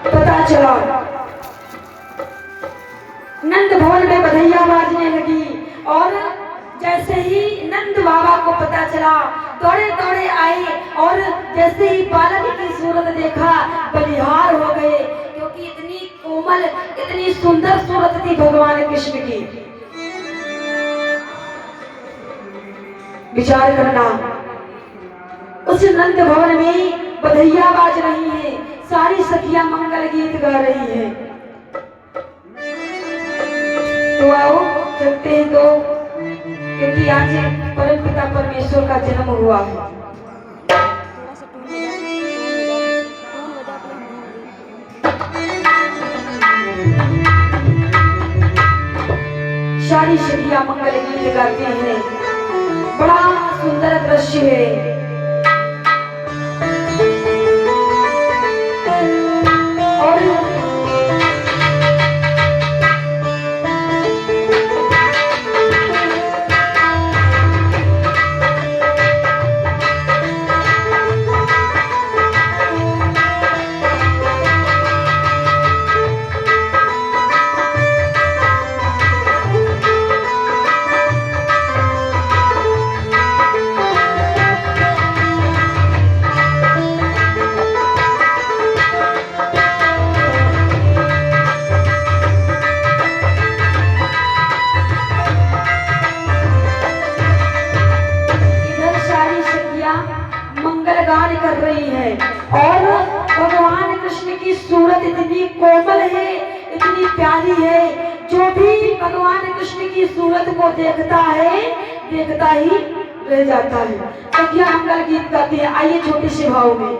पता चला नंद भवन में बधैया बाजने लगी और जैसे ही नंद बाबा को पता चला दौड़े दौड़े आए और जैसे ही बालक की सूरत देखा बलिहार हो गए, क्योंकि इतनी कोमल इतनी सुंदर सूरत थी भगवान कृष्ण की। विचार करना, उस नंद भवन में बधैया बाज रही हैं, सारी सखियां मंगल गीत गा रही हैं। तो आओ चलते हैं तो, क्योंकि आज परम पिता परमेश्वर का जन्म हुआ है। सारी सखियां मंगल गीत गाती हैं, बड़ा सुंदर दृश्य है। मंगल गान कर रही है और भगवान कृष्ण की सूरत इतनी कोमल है, इतनी प्यारी है, जो भी भगवान कृष्ण की सूरत को देखता ही रह जाता है। सखियां मंगल गीत गाती है। आइए छोटे से भाव में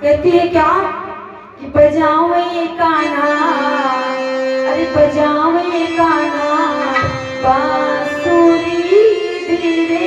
कहती है क्या कि बजाओ ये कान्हा, अरे बजाओ ये कान्हा बांसुरी धीरे धीरे।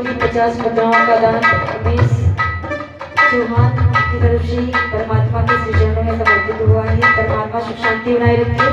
की 50 मुद्राओं का दान रमेश चौहान की तरफ से परमात्मा के श्री चरणों में समर्पित हुआ है। परमात्मा सुख शांति बनाए रखे।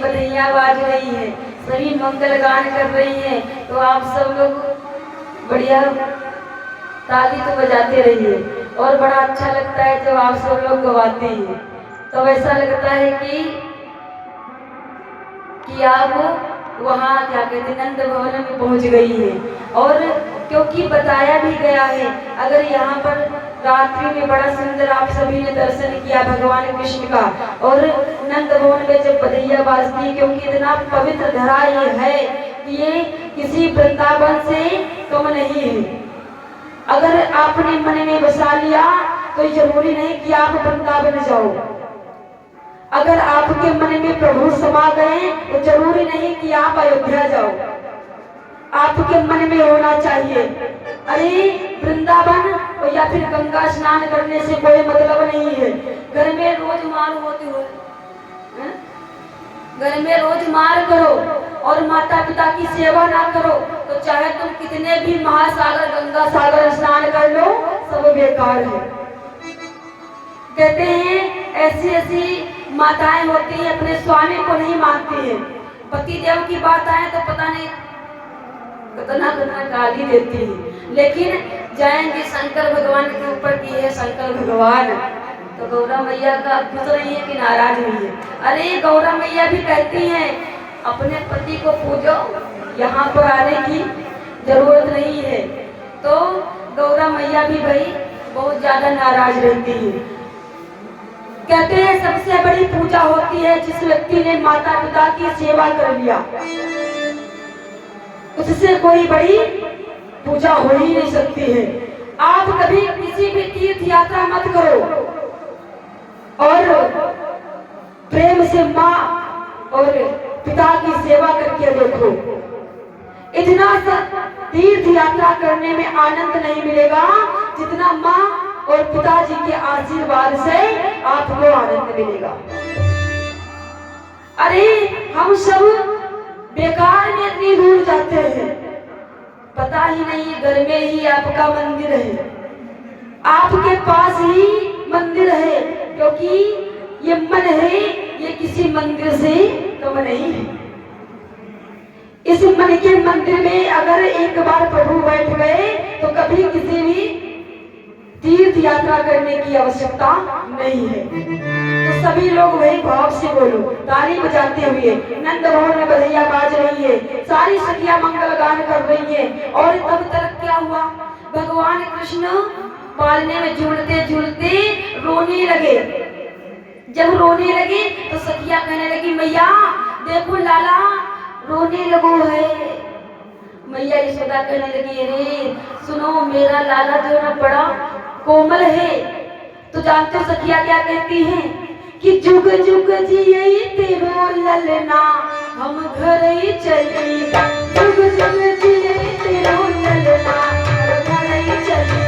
बधाइयाँ बाज रही है, सभी मंगल गान कर रही हैं। तो आप सब लोग बढ़िया ताली तो बजाते रहिए और बड़ा अच्छा लगता है जब आप सब लोग गवाते हैं। तो ऐसा लगता है कि आप वहाँ क्या कहते नंद भवन में पहुँच गई है। और क्योंकि बताया भी गया है, अगर यहाँ पर रात्रि में बड़ा सुंदर आप सभी ने दर्शन किया भगवान कृष्ण का, और नंद भवन में जब बधैया बाजती, क्योंकि इतना पवित्र धरा ये है कि ये किसी वृंदावन से कम नहीं है। अगर आपने मन में बसा लिया तो जरूरी नहीं कि आप वृंदावन जाओ। अगर आपके मन में प्रभु समा गए तो जरूरी नहीं कि आप अयोध्या जाओ। आपके मन में होना चाहिए अरे वृंदावन और या फिर गंगा स्नान करने से कोई मतलब नहीं है। घर में रोज मार होते हो, घर में रोज मार करो और माता पिता की सेवा ना करो तो चाहे तुम कितने भी महासागर गंगा सागर स्नान कर लो सब बेकार है। कहते हैं ऐसी ऐसी माताएं होती हैं अपने स्वामी को नहीं मानती हैं, पति देव की बात आए तो पता नहीं कितना कितना गाली देती है। लेकिन जाएंगे शंकर भगवान के ऊपर की है शंकर भगवान, तो गौरा मैया का खुश रही है कि नाराज हुई है। अरे गौरा मैया भी कहती हैं अपने पति को पूजो, यहाँ पर आने की जरूरत नहीं है। तो गौरा मैया भी भाई बहुत ज्यादा नाराज रहती है। कहते हैं सबसे बड़ी पूजा होती है जिस व्यक्ति ने माता पिता की सेवा कर लिया, उससे कोई बड़ी पूजा हो ही नहीं सकती है। आप कभी किसी भी तीर्थ यात्रा मत करो और प्रेम से माँ और पिता की सेवा करके देखो, इतना तीर्थ यात्रा करने में आनंद नहीं मिलेगा जितना माँ और पिताजी के आशीर्वाद से आपको आनंद मिलेगा। अरे हम सब बेकार में इतनी दूर जाते हैं, पता ही नहीं घर में ही आपका मंदिर है, आपके पास ही मंदिर है, क्योंकि ये मन है ये किसी मंदिर से कम नहीं है। इस मन के मंदिर में अगर एक बार प्रभु बैठ गए तो कभी किसी भी तीर्थ यात्रा करने की आवश्यकता नहीं है। तो सभी लोग वही भाव से बोलो, ताली बजाते हुए नंद भवन में बधैया बाज रही है, सारी सखियां मंगल गान कर रही है। और तब तक क्या हुआ, भगवान कृष्ण पालने में झूलते झूलते रोने लगे। जब रोने लगे तो सखियां कहने लगी मैया देखो लाला रोने लगो है। मैया यशोदा कहने लगी अरे सुनो मेरा लाला जो ना बड़ा कोमल है। तो जानते हो सखिया क्या कहती हैं कि जुग जुग जिये तेरो ललना हम घर ही चली, जुग जुग जिये तेरो ललना हम घर ही चली।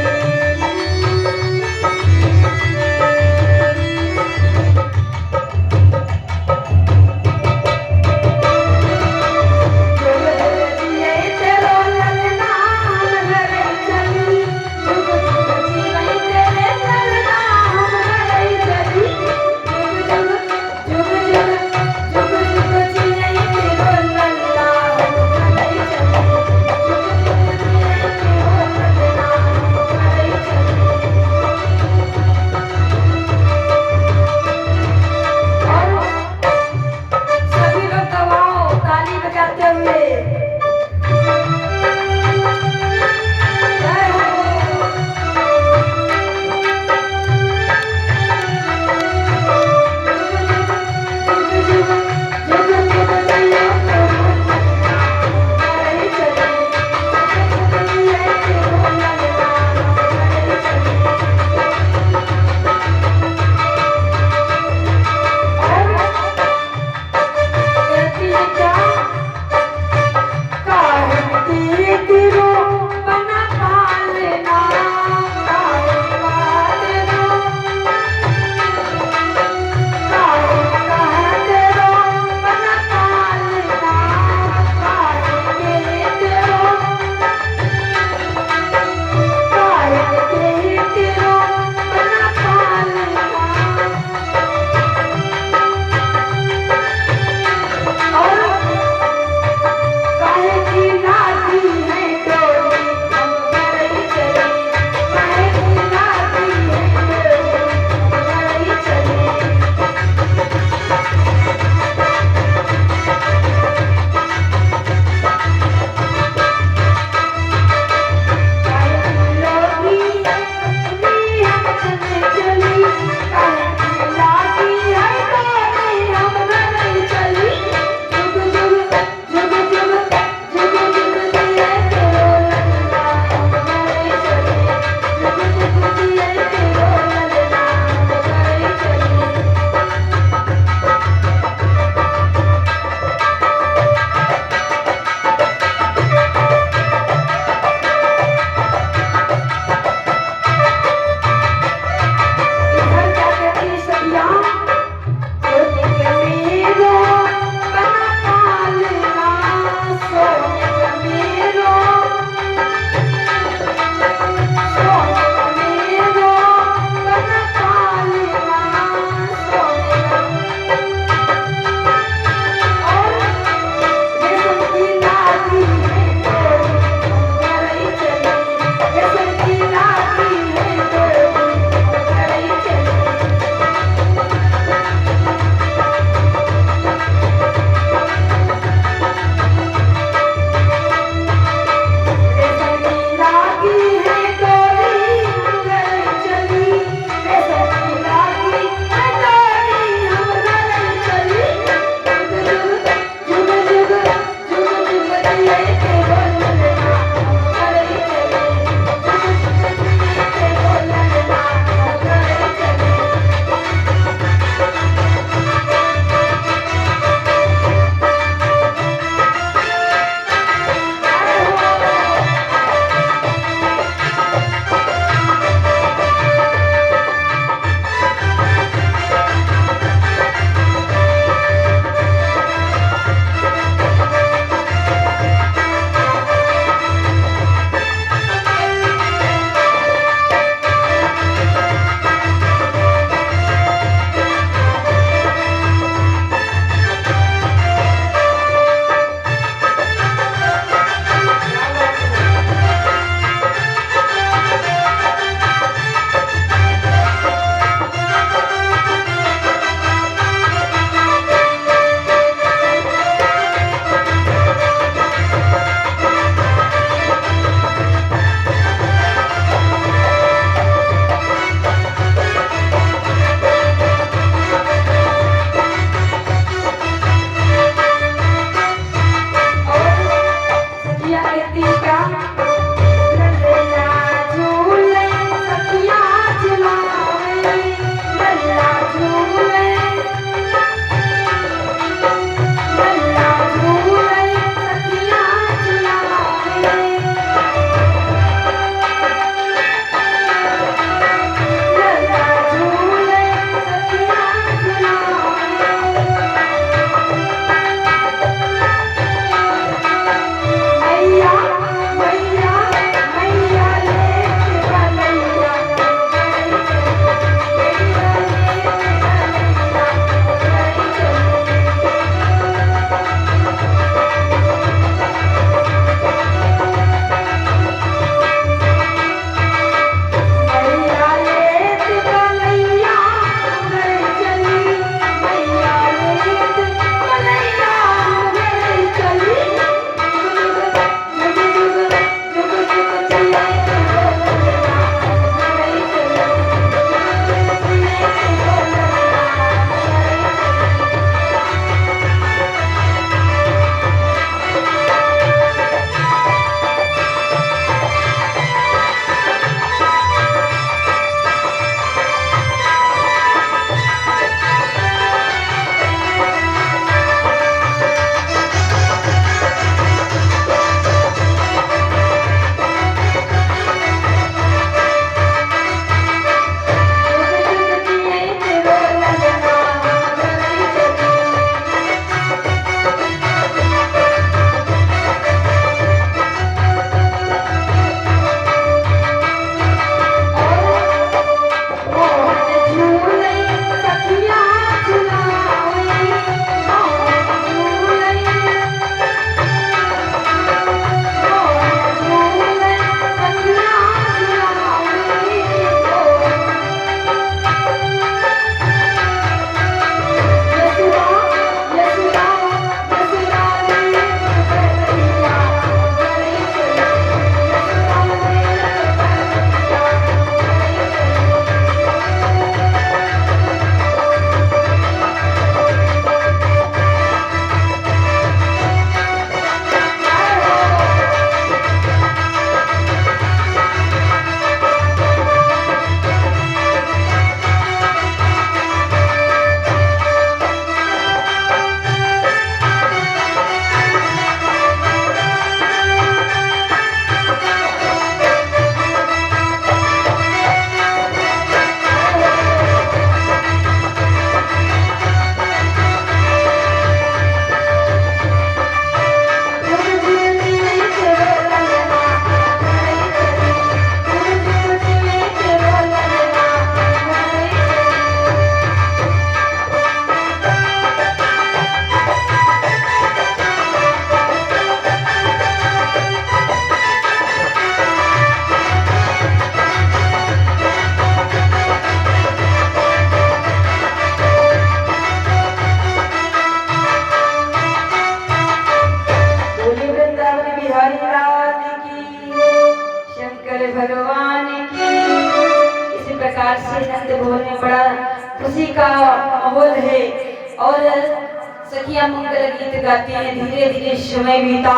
सखिया मंगल गीत गाती हैं। धीरे धीरे समय बीता।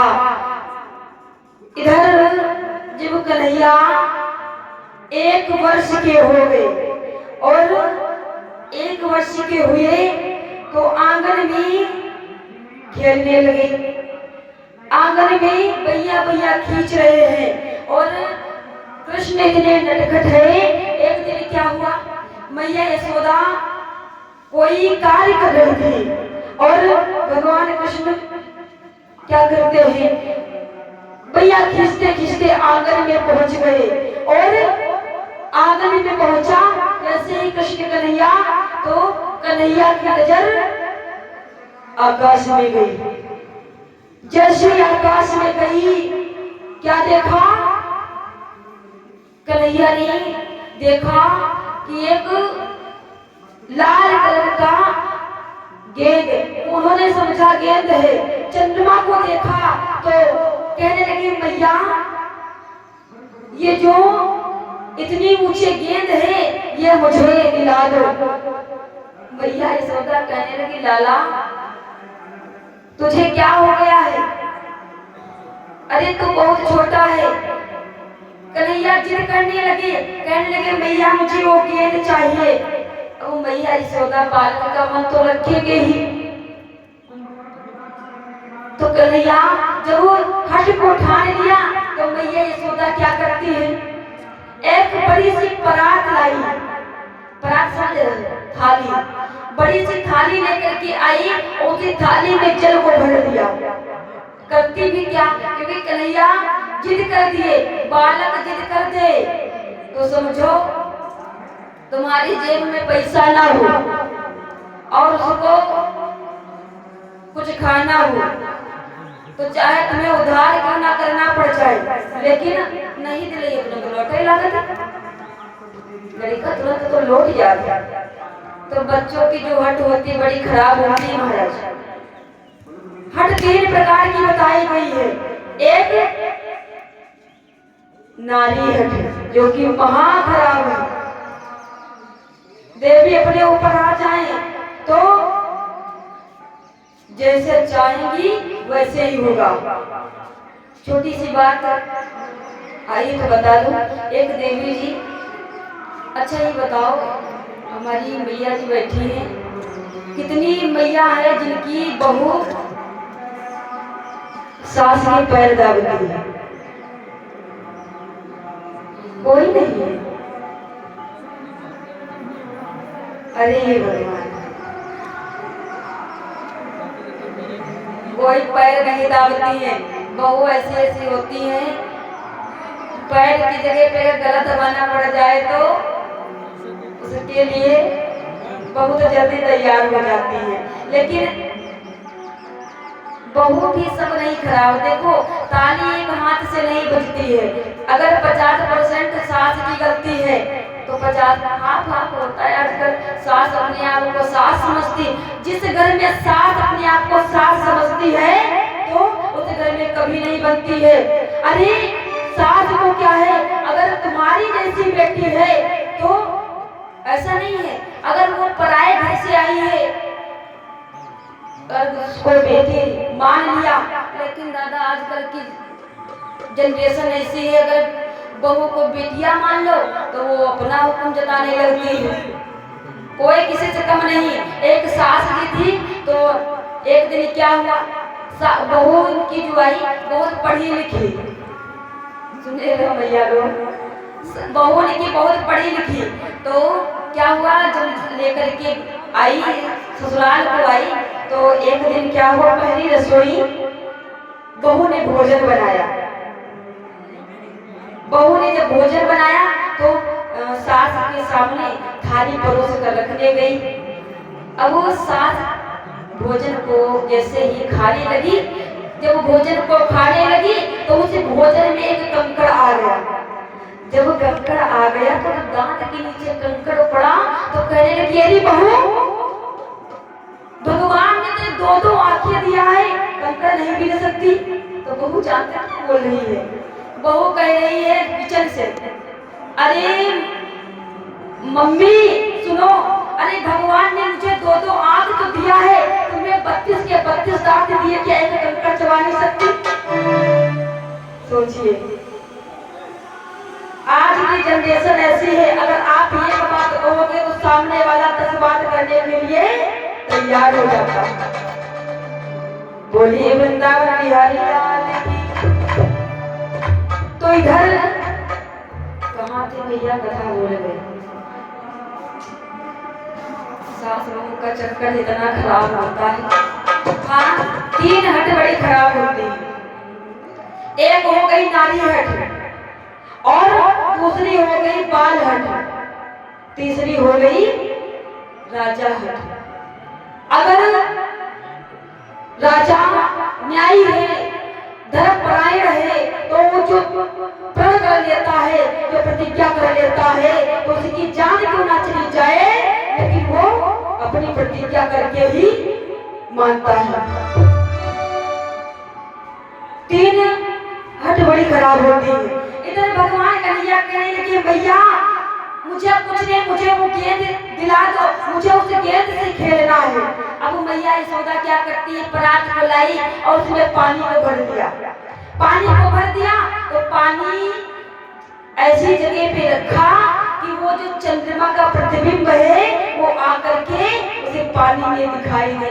इधर जब कन्हैया 1 वर्ष के हो गए और 1 वर्ष के हुए तो आंगन में खेलने लगे। आंगन में भैया भैया खींच रहे हैं और कृष्ण इतने नटखट है। एक दिन क्या हुआ, मैया यशोदा कोई कार्य कर रही थी और भगवान कृष्ण क्या करते हैं, भैया खींचते खींचते आंगन में पहुंच गए और आंगन में पहुंचा जैसे ही कृष्ण कन्हैया तो कन्हैया की नजर आकाश में गई। जैसे आकाश में गई क्या देखा, कन्हैया ने देखा कि एक लाल कलर का गेंद, उन्होंने समझा गेंद है। चंद्रमा को देखा तो कहने लगे मैया ये जो इतनी ऊंचे गेंद है ये मुझे दिला दो। मैया यशोदा कहने लगी लाला तुझे क्या हो गया है, अरे तू बहुत छोटा है। कन्हैया जिद करने लगे, कहने लगे मैया मुझे वो गेंद चाहिए। वो मैया यशोदा बालक का मन तो रखेंगे ही। तो कन्हैया जब वो हट को ठान लिया तो मैया यशोदा क्या करती है, एक बड़ी सी परात लाई, परात थाली, बड़ी सी थाली लेकर के आई, उसी थाली में जल को भर दिया। करती भी क्या, क्योंकि कन्हैया जिद कर दिए, बालक जिद कर दे तो समझो तुम्हारी जेब में पैसा ना हो और उसको कुछ खाना हो तो चाहे तुम्हें उधार क्यों ना करना पड़ जाए, लेकिन नहीं दिले अपने लौटे लागत लड़का तुरंत तो लौट जाता। तो बच्चों की जो हट होती बड़ी खराब होती है महाराज। हट 3 प्रकार की बताई गई है। एक नारी हट जो कि महा खराब है, देवी अपने ऊपर आ जाए तो जैसे चाहेंगी वैसे ही होगा। छोटी सी बात आइए तो बता दूं। एक देवी जी, अच्छा ये बताओ हमारी मैया जी बैठी हैं, कितनी मैया है जिनकी बहू सास के पैर दाबती है, कोई नहीं है। अरे ये भगवान, कोई पैर नहीं दाबती है। बहू ऐसी ऐसी होती है, पैर की जगह पे गलत दबाना पड़ जाए तो उसके लिए बहुत जल्दी तैयार हो जाती है। लेकिन बहू भी सब नहीं खराब। देखो ताली एक हाथ से नहीं बजती है। अगर 50% सास की गलती है तो 50 हाथ होता है। आजकल सास अपने आप को सास समझती, जिस घर में सास अपने आप को सास समझती है तो उस घर में कभी नहीं बनती है। अरे सास को क्या है, अगर तुम्हारी जैसी बेटी है तो ऐसा नहीं है, अगर वो पराये घर से आई है अगर उसको बेटी मान लिया, लेकिन दादा आजकल की जनरेशन ऐसी है, अगर बहू को बेटियां मान लो तो वो अपना हुक्म जताने लगती है। कोई किसी से कम नहीं। एक सास की थी तो एक दिन क्या हुआ, बहू की जो आई बहुत पढ़ी लिखी, सुने रहे भैया लोग, बहू की बहुत पढ़ी लिखी। तो क्या हुआ, जब लेकर के आई ससुराल को आई तो एक दिन क्या हुआ, पहली रसोई बहू ने भोजन बनाया। बहू ने जब भोजन बनाया तो सास के सामने थाली परोस कर रखने गई। अब वो सास भोजन को जैसे ही खाने लगी, जब भोजन को खाने लगी तो उस भोजन में एक कंकड़ आ गया। जब कंकड़ आ गया तो दांत के नीचे कंकड़ पड़ा तो कहने लगी, अरे बहू भगवान ने तुझे 2-2 आंखें दिया है, कंकड़ नहीं गिर सकती। तो बहू जानते क्या बोल रही है, बहू कह रही है किचन से, अरे मम्मी सुनो, अरे भगवान ने मुझे दो दो आंख तो दिया है, तुम्हें 32 के 32 दांत दिए, क्या एक कंकड़ चबा नहीं सकती? सोचिए, आज की जनरेशन ऐसी है, अगर आप एक बात कहोगे तो सामने वाला 10 बात करने के लिए तैयार हो जाता। बोलिए वृंदावन बिहारी लाल की। तो इधर कहाँ थे भैया, कथा बोल गए। सास बहू का चक्कर इतना खराब होता है। हाँ, 3 हट बड़ी खराब होती है। एक हो गई नारी हट, और दूसरी हो गई बाल हट, तीसरी हो गई राजा हट। अगर राजा न्यायी है, धर्मपरायण है, तो वो जो प्रण कर लेता है, जो प्रतिज्ञा कर लेता है, तो उसकी जान क्यों ना चली जाए, लेकिन वो अपनी प्रतिज्ञा करके ही मानता है। 3 हट बड़ी खराब होती है। इधर भगवान कन्हैया कहने लगे, भैया मुझे कुछ नहीं, मुझे वो गेंद दिला दो, मुझे उस गेंद से खेलना है। अब मैया यशोदा क्या करती है, परात को लाई और उसमें पानी को भर दिया। पानी को भर दिया तो पानी ऐसी जगह पे रखा कि वो जो चंद्रमा का प्रतिबिंब है वो आकर के उसे पानी में दिखाई दे।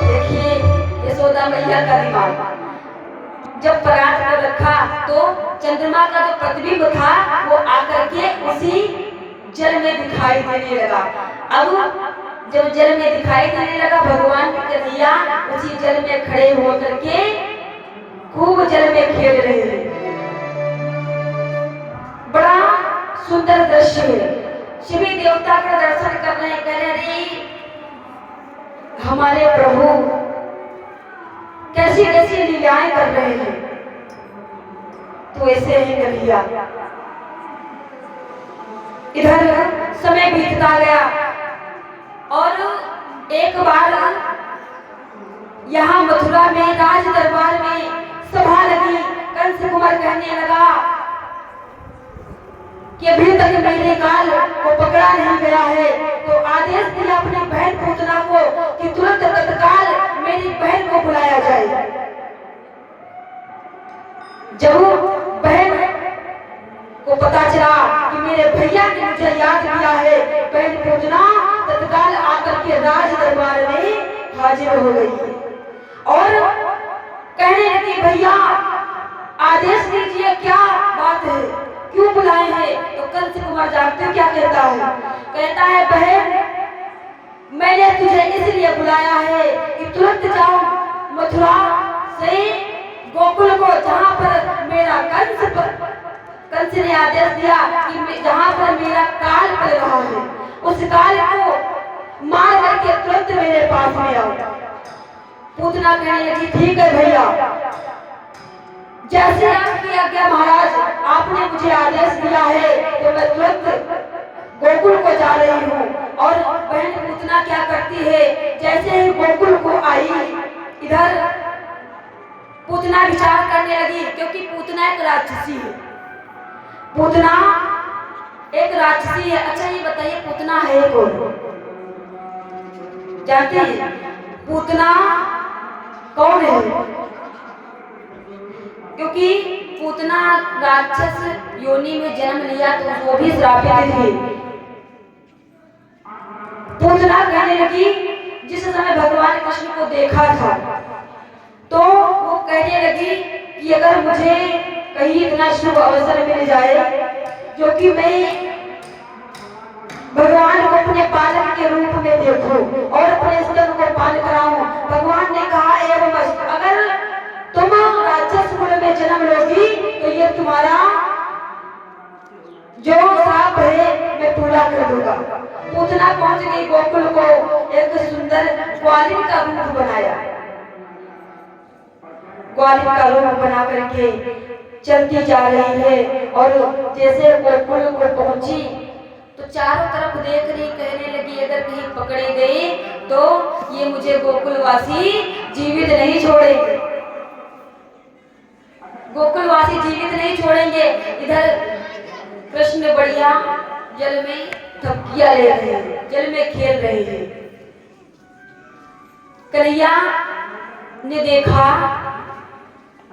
देखिए यशोदा मैया का दिमाग, जब परात को रखा तो चंद्रमा का जो प्रतिबिंब था वो आकर के उसी जल में दिखाई देने लगा। अब जब जल में दिखाई देने लगा, भगवान कन्हैया उसी जल में खड़े होकर के खूब जल में खेल रहे हैं। बड़ा सुंदर दृश्य है। शिवी देवता का दर्शन कर रहे हैं, कह रहे हमारे प्रभु कैसी कैसी लीलाएं कर रहे हैं। तो ऐसे ही कन्हैया। इधर समय बीतता गया और एक बार यहाँ मथुरा में राज दरबार में सभा लगी। कंस कुमार कहने लगा कि अभी तक मेरे काल को पकड़ा नहीं गया है, तो आदेश दिया अपनी बहन पूतना को कि तुरंत तत्काल मेरी बहन को बुलाया जाए। जब बहन को पता चला कि मेरे भैया ने मुझे याद किया है, बहन पूजना तत्काल आकर के राज दरबार में हाजिर हो गई और कहने लगी, भैया आदेश दीजिए, क्या बात है, क्यों बुलाए हैं? तो कंस कुमार जानते हो क्या कहता है? कहता है, बहन मैंने तुझे इसलिए बुलाया है कि तुरंत जाओ मथुरा से गोकुल को, जहाँ पर मेरा कंस ने आदेश दिया कि जहाँ पर मेरा काल पड़ रहा है, उस काल को मार करके तुरंत मेरे पास में आओ। पूतना कहने लगी, ठीक है भैया, जैसे आपकी आज्ञा महाराज, आपने मुझे आदेश दिया है तो मैं तुरंत गोकुल को जा रही हूँ। और बहन पूतना क्या करती है, जैसे ही गोकुल को आई, इधर पूतना विचार करने लगी, क्योंकि पूतना एक राक्षसी है। पूतना एक राक्षसी है। अच्छा ये बताइए, पूतना है कौन? जानते हैं पूतना कौन है? क्योंकि पूतना राक्षस योनि में जन्म लिया तो वो भी श्रापित थी। पूतना कहने लगी, जिस समय भगवान कृष्ण को देखा था तो वो कहने लगी कि अगर मुझे कहीं इतना शुभ अवसर मिल जाए जो कि मैं भगवान को अपने पालक के रूप में देखूं और अपने स्तन को पान कराऊं। भगवान ने कहा, एवं अगर तुम राक्षस कुल में जन्म लोगी तो ये तुम्हारा जो साप है मैं पूरा कर दूंगा। पूतना पहुंच गई गोकुल को, एक सुंदर ग्वालिन का रूप बनाया। ग्वालिन का रूप बना करके चलती जा रही है और जैसे गोकुल को पहुंची तो चारों तरफ देख रही, कहने लगी, अगर कहीं पकड़ी गई तो ये मुझे गोकुलवासी जीवित नहीं छोड़ेंगे, गोकुलवासी जीवित नहीं छोड़ेंगे। इधर कृष्ण बढ़िया जल में थपकिया ले रहे हैं, जल में खेल रहे हैं। कन्हैया ने देखा,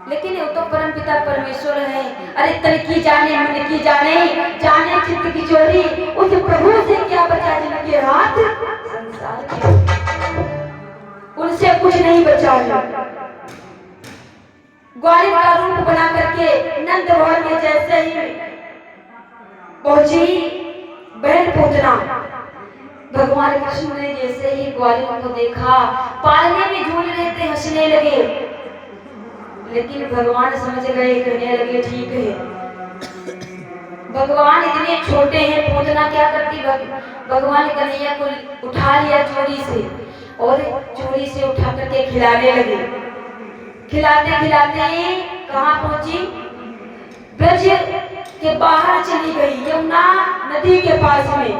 लेकिन वो तो परम पिता परमेश्वर है। अरे तन की जाने मन की जाने, जाने चित्त की चोरी, उस प्रभु से क्या बचा जिनके हाथ संसार के, उनसे कुछ नहीं बचा है। ग्वालिन का रूप बना करके नंद भवन में जैसे ही पहुंची बहन पूतना, भगवान कृष्ण ने जैसे ही ग्वालिन को देखा, पालने में झूल रहे थे, हंसने लगे। लेकिन भगवान समझ गए, कहने लगे ठीक है, भगवान इतने छोटे हैं, पूतना क्या करती। भगवान कन्हैया को उठा लिया चोरी से और चोरी से उठा करके खिलाने लगे। खिलाते खिलाते कहाँ पहुंची, ब्रज के बाहर चली गई, यमुना नदी के पास में।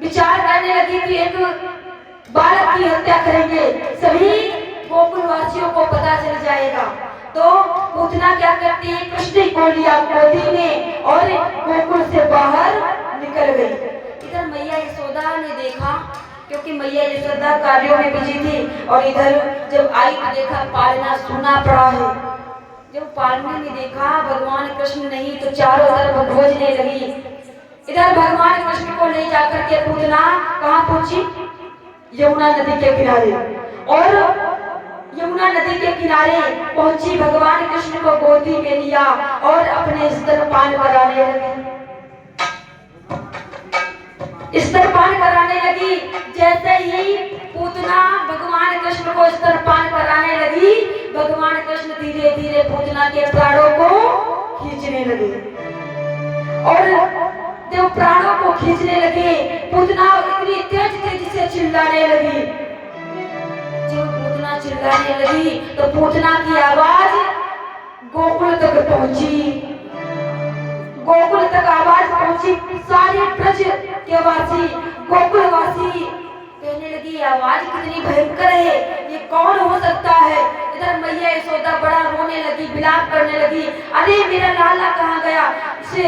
विचार करने लगी कि एक बालक की हत्या करेंगे, सभी गोकुल वासियों को पता चल जाएगा। तो पूतना क्या करती है, कृष्ण को लिया गोदी में और गोकुल से बाहर निकल गई। इधर मैया यशोदा ने देखा, क्योंकि मैया यशोदा कार्यों में बिजी थी, और इधर जब आई तो देखा पालना सूना पड़ा है। जब पालने में देखा भगवान कृष्ण नहीं, तो चारों तरफ खोजने लगी। इधर भगवान कृष्ण को ले जाकर के पूतना कहाँ पहुंची, यमुना नदी के किनारे। और यमुना नदी के किनारे पहुंची, भगवान कृष्ण को गोदी में लिया और अपने स्तनपान कराने लगी। स्तनपान कराने लगी। जैसे ही पूतना भगवान कृष्ण को स्तनपान कराने लगी, भगवान कृष्ण धीरे धीरे पूतना के प्राणों को खींचने लगे। और जब प्राणों को खींचने लगे, पूतना इतनी तेज तेजी से चिल्लाने लगी। जब पूतना चिल्लाने लगी तो पूतना की आवाज गोकुल तक पहुंची। गोकुल तक आवाज पहुंची, सारे ब्रज के वासी, गोकुल वासी कहने लगी आवाज कितनी भयंकर है, ये कौन हो सकता है। इधर मैया यशोदा बड़ा रोने लगी, विलाप करने लगी, अरे मेरा लाला कहाँ गया, इसे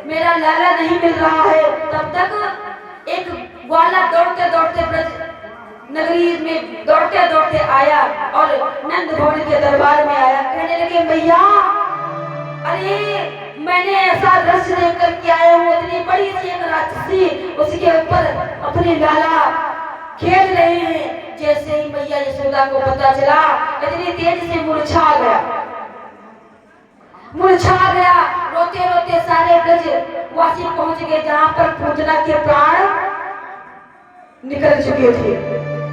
मेरा लाला नहीं मिल रहा है। तब तक एक ग्वाला दौड़ते दौड़ते ब्रज नगरी में दौड़ते दौड़ते आया और नंद भवन के दरबार में आया। कहने लगे मैया, अरे मैंने ऐसा दृश्य देख करके आया हूँ, इतनी बड़ी सी एक राक्षसी, उसके ऊपर अपने लाला खेल रहे हैं। जैसे ही मैया यशोदा को पता चला, इतनी तेज से मुरझा गया। रोते रोते सारे ब्रज वासी पहुंच गए जहाँ पर पूतना के प्राण निकल चुके थे।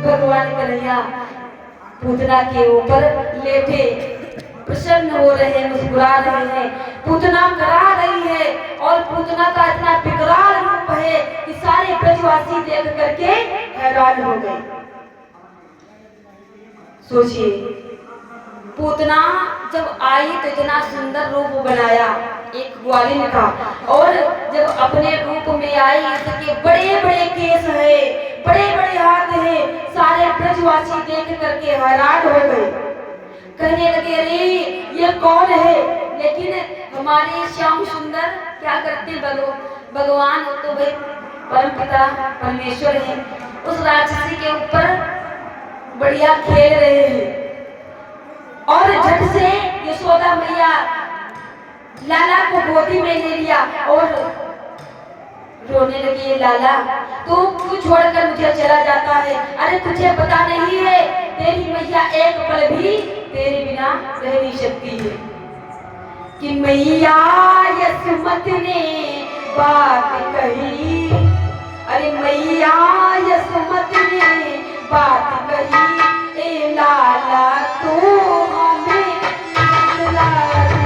भगवान कन्हैया पूतना के ऊपर लेटे प्रसन्न हो रहे हैं, मुस्कुरा रहे हैं। पूतना करा रही है और पूतना का इतना विकराल रूप है कि सारे ब्रजवासी देख करके हैरान हो गए। सोचिए, पूतना जब आई तो इतना सुंदर रूप बनाया एक ग्वालिन का, और जब अपने रूप में आई इसके बड़े बड़े केस है, बड़े बड़े हाथ है। सारे ब्रजवासी देख करके हैरान हो गए। कहने लगे अरे ये कौन है। लेकिन हमारे श्याम सुंदर क्या करते, भगवान हो तो भाई परम पिता परमेश्वर है, उस राक्षसी के ऊपर बढ़िया खेल रहे हैं। और झट से यशोदा मैया लाला को गोदी में ले लिया और रोने लगी, लाला तू क्यों छोड़कर मुझे चला जाता है। अरे तुझे पता नहीं है, तेरी मैया एक पल भी तेरे बिना रह नहीं सकती है। कि मैया यशोमती ने बात कही, अरे मैया यशोमती ने बात कही, ए लाला तू हमें बतला दे।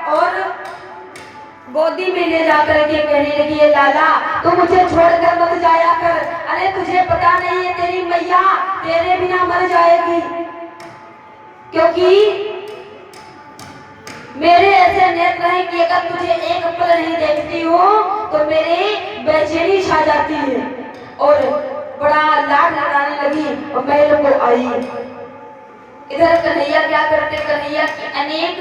और गोदी में ले जाकर के कहने लगी, ये लाला तू मुझे छोड़कर मत जाया कर। अरे तुझे पता नहीं है तेरी मैया तेरे बिना मर जाएगी, क्योंकि मेरे ऐसे नेत्र हैं कि अगर तुझे एक पल नहीं देखती हो तो मेरे बेचैनी छा जाती है। और बड़ा लाड लड़ाने लगी और महल को आई। इधर कन्हैया क्या करते, कन्हैया की अनेक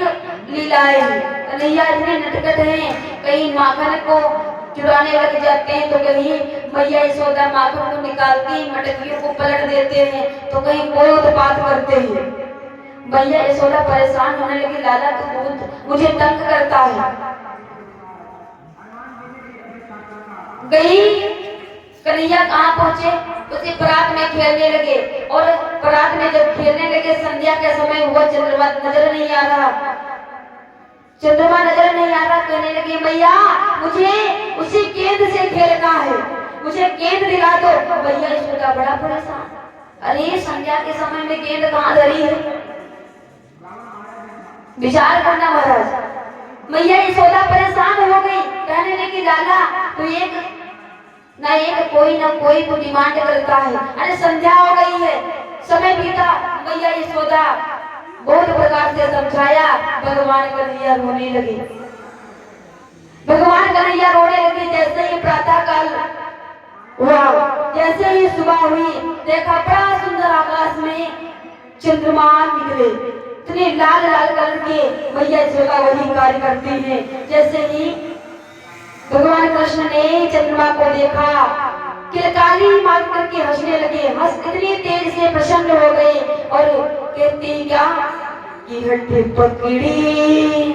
लीलाएं हैं। कन्हैया इतने नटखट हैं, कहीं माखन को चुराने लग जाते हैं तो कहीं मैया यशोदा माखन को निकालती मटकियों को पलट देते हैं तो कहीं कोई उत्पात करते हैं। मैया यशोदा परेशान होने लगी, लाला तो बहुत मुझे तंग करता है। गई कन्हैया कहाँ पहुंचे, उसी परात में खेलने लगे। और परात में जब खेलने लगे संध्या के समय हुआ, चंद्रमा नजर नहीं आ रहा, चंद्रमा नजर नहीं आ रहा। कहने लगे, मैया मुझे उसी गेंद से खेलना है, मुझे गेंद दिला दो। मैया यशोदा बड़ा परेशान, अरे संध्या के समय में गेंद कहाँ धरी है, विचार करना महाराज। मैया यशोदा परेशान हो गई, कहने लगी, लाला तो एक कोई ना कोई तो डिमांड करता है। अरे संध्या हो गई है, समय बीता। मैया यशोदा बहुत प्रकार से समझाया, भगवान कन्हैया रोने लगे। भगवान कन्हैया रोने लगे। जैसे ही प्रातः काल हुआ, जैसे ही सुबह हुई, देखा बड़ा सुंदर आकाश में चंद्रमा निकले, इतने लाल लाल कलर के। मैया यशोदा वही कार्य करती है। जैसे ही भगवान कृष्ण ने चंद्रमा को देखा, किलकारी मार करके हंसने लगे। हंस इतनी तेज से प्रसन्न हो गए और कहती क्या कि हट्टी पकड़ी,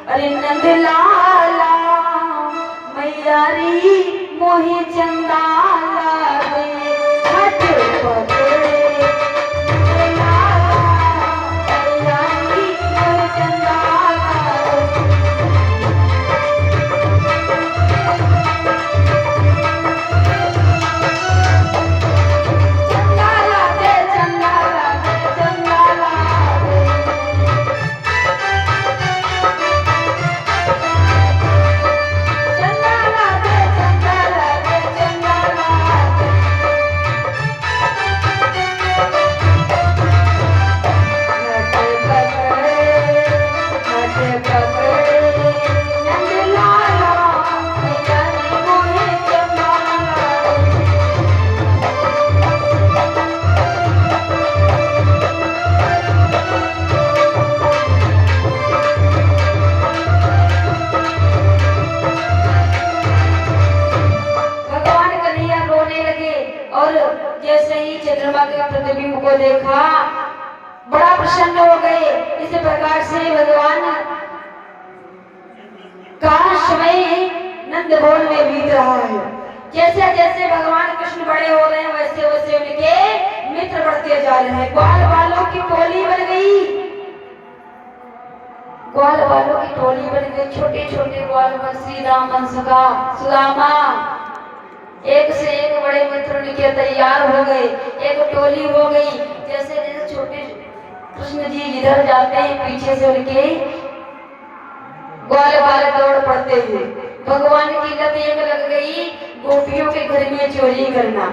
अरे नंद लाला मैयारी मोहे चंदाला दे, हट पकड़े प्रतिबिंब को देखा, बड़ा प्रसन्न हो गए। इस प्रकार से भगवान का समय नंद भवन में बीत रहा है। जैसे जैसे भगवान कृष्ण बड़े हो रहे हैं, वैसे वैसे उनके मित्र बढ़ते जा रहे हैं। ग्वाल वालों की टोली बन गई, ग्वाल वालों की टोली बन गई। छोटे छोटे ग्वाल में श्री राम वंश का सुदामा, एक से एक बड़े मित्र उनके तैयार हो गए, एक टोली हो गई। जैसे जैसे छोटे कृष्ण जी जिधर जाते हैं, पीछे से उनके ग्वाल वाले दौड़ पड़ते हुए। भगवान की लत एक लग गई, गोपियों के घर में चोरी करना।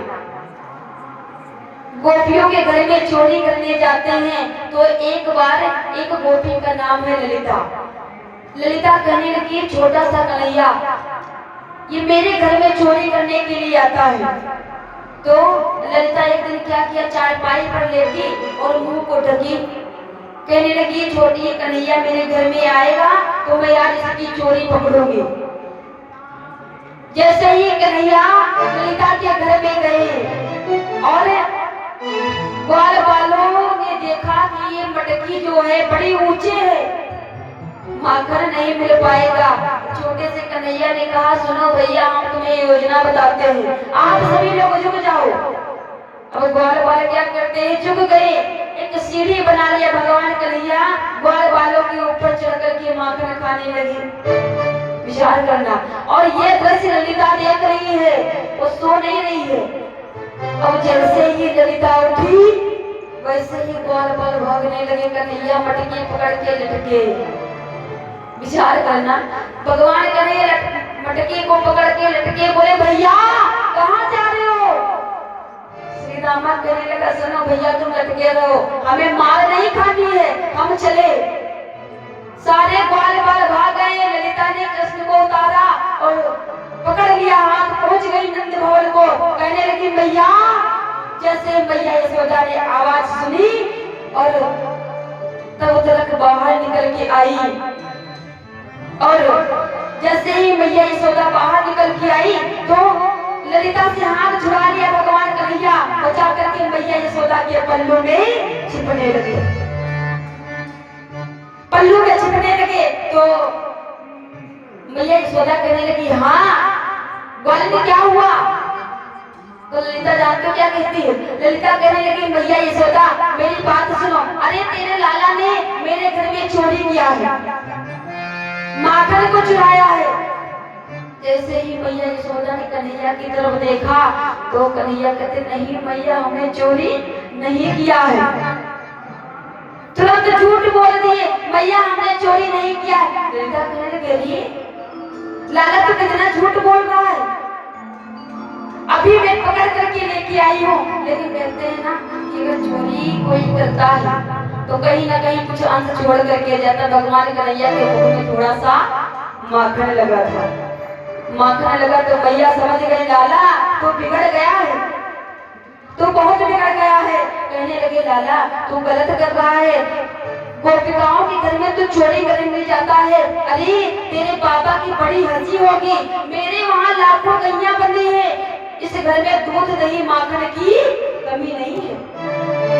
गोपियों के घर में चोरी करने जाते हैं तो एक बार एक गोपी का नाम है ललिता। ललिता कहने लगी, छोटा सा कन्हैया ये मेरे घर में चोरी करने के लिए आता है। तो ललिता एक दिन क्या किया, चारपाई पर लेटी और मुंह को ढकी, कहने लगी, छोटी कन्हैया मेरे घर में आएगा तो मैं आज इसकी चोरी पकड़ूंगी। जैसे ही कन्हैया ललिता के घर में गए और ग्वाल वालों ने देखा कि ये मटकी जो है बड़ी ऊंचे है, माखन नहीं मिल पाएगा। छोटे से कन्हैया ने कहा, सुनो भैया हम तुम्हें योजना बताते हैं, आप सभी लोग झुक जाओ। अब ग्वाल वाले क्या करते हैं, झुक गए, एक सीढ़ी बना लिया। भगवान कन्हैया ग्वाल वालों के ऊपर चढ़ करके माखन खाने लगे। विचार करना। और ये दृश्य ललिता देख रही है, वो सो नहीं रही है। अब जैसे ही ललिता उठी वैसे ही ग्वाल वाल भागने लगे। कन्हैया मटकी पकड़ के लटके। विचार करना। भगवान करे मटके को पकड़ के लटके, बोले भैया कहाँ जा रहे हो? श्री रामा कहने लगा सुनो भैया तुम लटके रहो, हमें मार नहीं खानी है, हम चले। सारे ग्वाल बाल भाग गए। ललिता ने कृष्ण को उतारा और पकड़ लिया हाथ, पहुंच गई नंद भवन को। कहने लगी मैया। जैसे मैया यशोदा ने आवाज सुनी और तब तक बाहर निकल के आई, और जैसे ही मैया यशोदा बाहर निकल के आई तो ललिता से हाथ छुड़ा लिया भगवान कन्हैया, बचा करके मैया यशोदा के पल्लू में छिपने लगे। पल्लू में छिपने लगे तो मैया यशोदा कहने लगी हाँ ग्वाल में क्या हुआ? तो ललिता जानते हो क्या कहती है? ललिता कहने लगी मैया यशोदा मेरी बात सुनो, अरे तेरे लाला ने मेरे घर में चोरी किया है, माखन को चुराया है। जैसे ही मैया यशोदा ने कन्हैया की तरफ देखा तो कन्हैया कहते नहीं मैया हमने चोरी नहीं किया है। तुरंत झूठ बोल दिए मैया हमने चोरी नहीं किया। ललिता कहने लगी लाला तो कितना झूठ बोल रहा है, अभी मैं पकड़ करके लेके आई हूँ। लेकिन कहते हैं ना कि अगर चोरी कोई करता है तो कहीं ना कहीं कुछ अंश छोड़ करके जाता। भगवान कन्हैया के मुंह में थोड़ा सा माखन लगा था, माखन लगा तो मैया समझ गई लाला तो बिगड़ गया है, तो बहुत बिगड़ गया है। कहने लगे लाला तू गलत कर रहा है, गोपिकाओं के घर में तू चोरी करने जाता है। अरे तेरे पापा की बड़ी हंसी होगी, मेरे वहाँ लाखों गैया बंधी है, इस घर में दूध दही माखन की कमी नहीं है,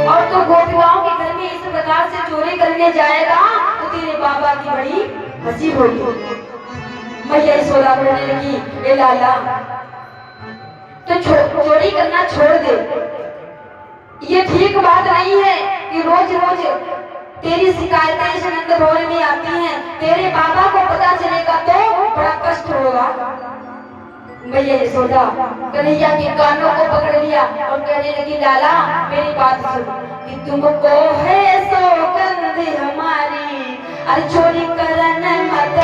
और तो गोपिकाओं के घर में इस प्रकार से चोरी करने जाएगा तो तेरे बाबा की बड़ी हंसी होगी। मैया यशोदा कहने लगी ए लाला तो चोरी करना छोड़ दे, ये ठीक बात नहीं है कि रोज रोज तेरी शिकायतें इस नंद भवन में आती हैं, तेरे बाबा को पता चलेगा तो बड़ा कष्ट होगा। मैया यशोदा कन्हैया के कानों को पकड़ लिया और कहने लगी लाला मेरी बात सुन कि तुमको है सौगंध हमारी, अरे चोरी करन मत